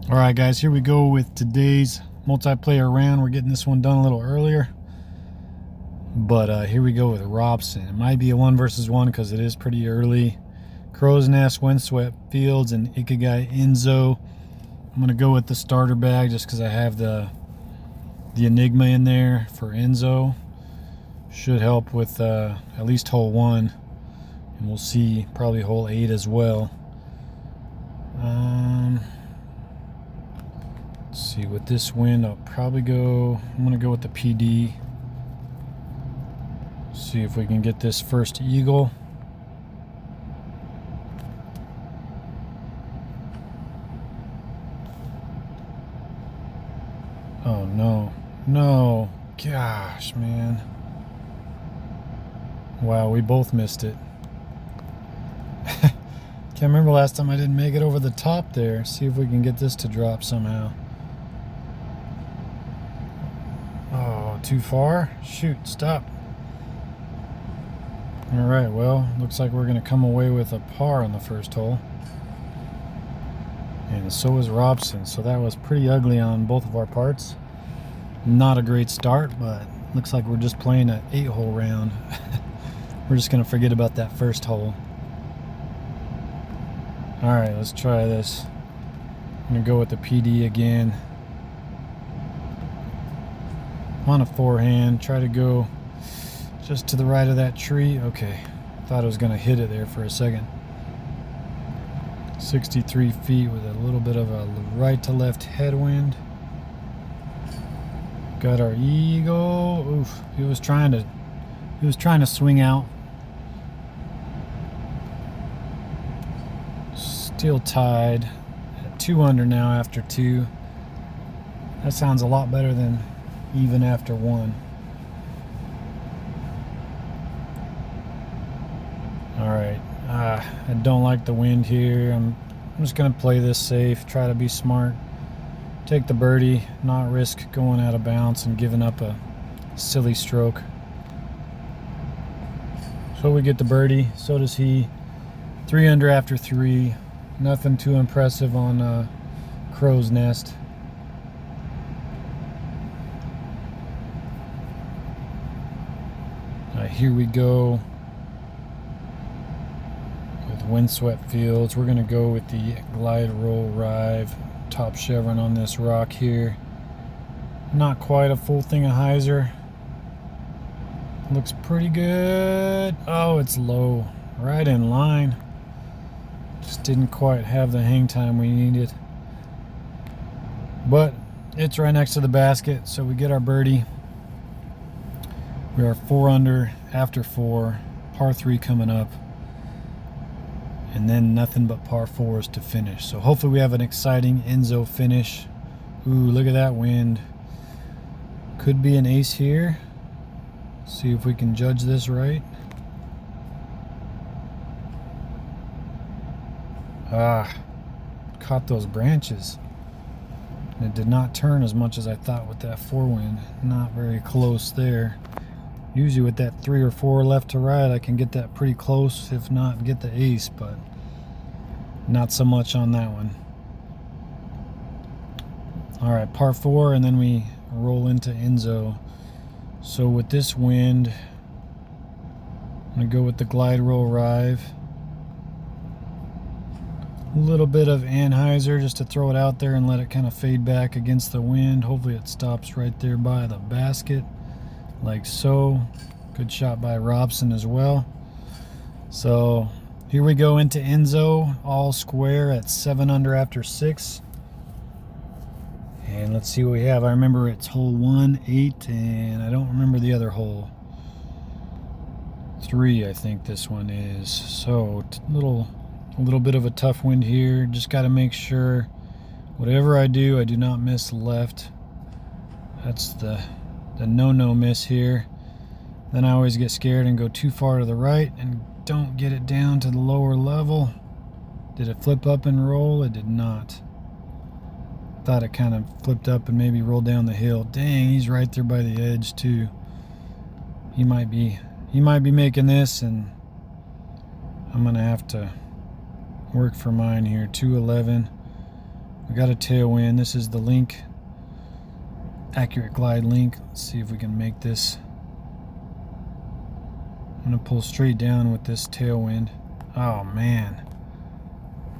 Alright guys, here we go with today's multiplayer round. We're getting this one done a little earlier. But here we go with Robson. It might be a 1 versus 1 because it is pretty early. Crow's Nest, Windswept Fields, and Ikigai Enzo. I'm going to go with the starter bag just because I have the Enigma in there for Enzo. Should help with at least hole 1. And we'll see probably hole 8 as well. Let's see, with this wind, I'm going to go with the PD. See if we can get this first eagle. Oh no, no, gosh, man. Wow, we both missed it. Can't remember last time I didn't make it over the top there. See if we can get this to drop somehow. Oh, too far? Shoot, stop. Alright, well, looks like we're going to come away with a par on the first hole. And so is Robson, so that was pretty ugly on both of our parts. Not a great start, but looks like we're just playing an 8-hole round. We're just going to forget about that first hole. Alright, let's try this. I'm going to go with the PD again. On a forehand, try to go just to the right of that tree. Okay, thought I was going to hit it there for a second. 63 feet with a little bit of a right to left headwind. Got our eagle. Oof, he was trying to swing out. Still tied at 2 under now after 2. That sounds a lot better than even after 1. Alright, I don't like the wind here. I'm just going to play this safe, try to be smart, take the birdie, not risk going out of bounds and giving up a silly stroke. So we get the birdie, so does he. 3 under after 3. Nothing too impressive on Crow's Nest. Here we go with Windswept Fields. We're going to go with the Glide Roll Rive top chevron on this rock here. Not quite a full thing of hyzer. Looks pretty good. Oh, it's low. Right in line. Just didn't quite have the hang time we needed. But it's right next to the basket, so we get our birdie. We are 4 under after 4, par 3 coming up, and then nothing but par 4s to finish. So hopefully we have an exciting Enzo finish. Ooh, look at that wind. Could be an ace here. See if we can judge this right. Caught those branches. And it did not turn as much as I thought with that forewind. Not very close there. Usually with that 3 or 4 left to right, I can get that pretty close, if not get the ace, but not so much on that one. Alright, par 4, and then we roll into Enzo. So with this wind, I'm going to go with the Glide Roll Rive. A little bit of Anheuser just to throw it out there and let it kind of fade back against the wind. Hopefully it stops right there by the basket. Like so. Good shot by Robson as well. So here we go into Enzo, all square at 7 under after 6. And let's see what we have. I remember it's hole 1, 8, and I don't remember the other hole. 3, I think this one is. So a little bit of a tough wind here. Just got to make sure whatever I do not miss left. That's the no miss here. Then I always get scared and go too far to the right and don't get it down to the lower level. Did it flip up and roll? It did not. Thought it kind of flipped up and maybe rolled down the hill. Dang, he's right there by the edge too. He might be making this, and I'm gonna have to work for mine here. 211. We got a tailwind. This is the Link, Accurate Glide Link. Let's see if we can make this. I'm gonna pull straight down with this tailwind. Oh man,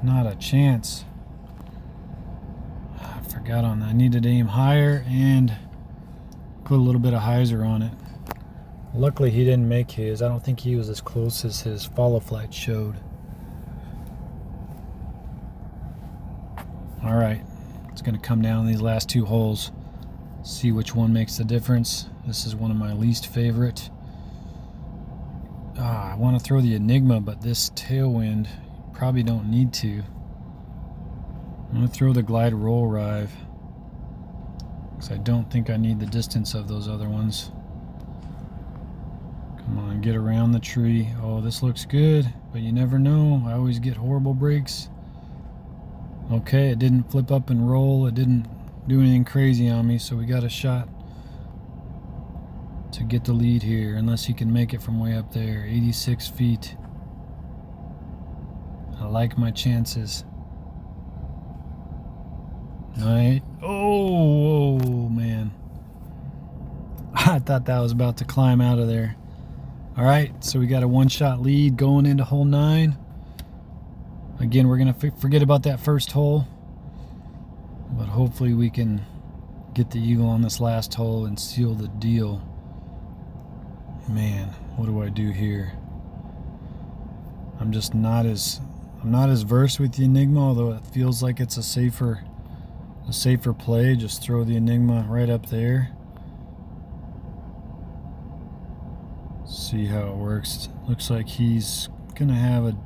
not a chance. I forgot on that. I needed to aim higher and put a little bit of hyzer on it. Luckily he didn't make his. I don't think he was as close as his follow flight showed. Alright, it's going to come down these last two holes. See which one makes the difference. This is one of my least favorite. I want to throw the Enigma, but this tailwind, probably don't need to. I'm going to throw the Glide Roll Rive, because I don't think I need the distance of those other ones. Come on, get around the tree. Oh, this looks good, but you never know. I always get horrible breaks. Okay, it didn't flip up and roll. It didn't do anything crazy on me, so we got a shot to get the lead here, unless he can make it from way up there. 86 feet. I like my chances. Alright. Oh, man. I thought that was about to climb out of there. Alright, so we got a one-shot lead going into hole 9. Again, we're going to forget about that first hole, but hopefully we can get the eagle on this last hole and seal the deal. Man, what do I do here? I'm just not as versed with the Enigma, although it feels like it's a safer play. Just throw the Enigma right up there. See how it works. Looks like he's gonna have a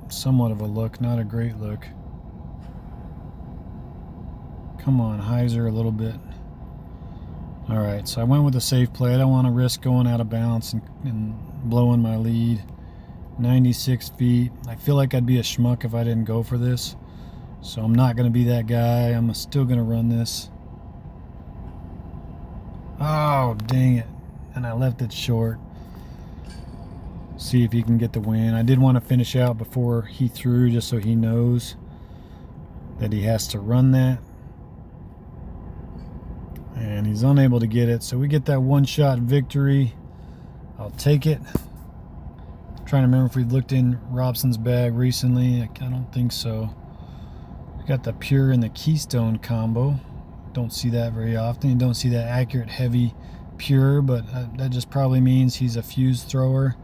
somewhat of a look, not a great look. Come on, hyzer a little bit. Alright, so I went with a safe play. I don't want to risk going out of bounds and blowing my lead. 96 feet. I feel like I'd be a schmuck if I didn't go for this. So I'm not going to be that guy. I'm still going to run this. Oh, dang it. And I left it short. See if he can get the win. I did want to finish out before he threw, just so he knows that he has to run that. And he's unable to get it, so we get that one-shot victory. I'll take it. I'm trying to remember if we looked in Robson's bag recently. I don't think so. We got the Pure and the Keystone combo. Don't see that very often. You don't see that Accurate Heavy Pure, but that just probably means he's a fuse thrower.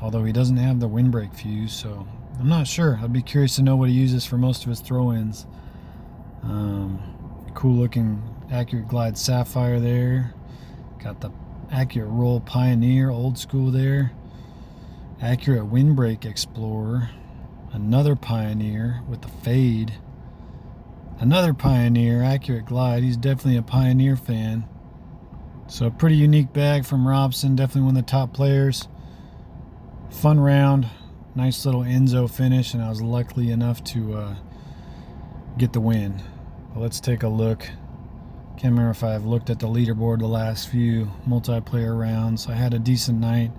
Although he doesn't have the windbreak fuse, so I'm not sure. I'd be curious to know what he uses for most of his throw-ins. Cool looking Accurate Glide Sapphire there. Got the Accurate Roll Pioneer, old school there. Accurate Windbreak Explorer. Another Pioneer with the fade. Another Pioneer, Accurate Glide. He's definitely a Pioneer fan. So a pretty unique bag from Robson. Definitely one of the top players. Fun round. Nice little Enzo finish, and I was lucky enough to get the win. Well, let's take a look. Can't remember if I've looked at the leaderboard the last few multiplayer rounds. I had a decent night.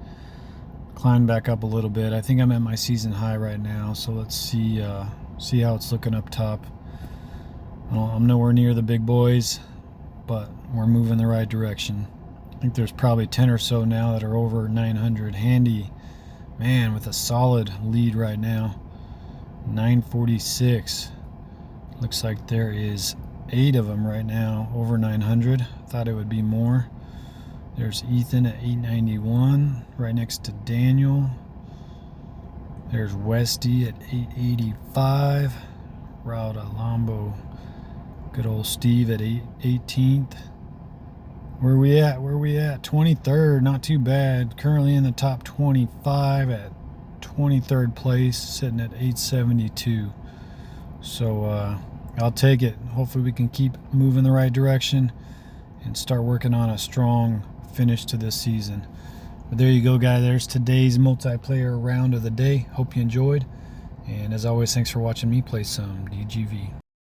Climbed back up a little bit. I think I'm at my season high right now, so let's see how it's looking up top. I'm nowhere near the big boys, but we're moving the right direction. I think there's probably 10 or so now that are over 900. Handy, man, with a solid lead right now. 946. Looks like there is 8 of them right now over 900. Thought it would be more. There's Ethan at 891, right next to Daniel. There's Westy at 885. Rauda Lambo. Good old Steve at 18th. Where we at? 23rd, not too bad. Currently in the top 25 at 23rd place, sitting at 872. So I'll take it. Hopefully we can keep moving the right direction and start working on a strong finish to this season. But there you go, guys. There's today's multiplayer round of the day. Hope you enjoyed. And as always, thanks for watching me play some DGV.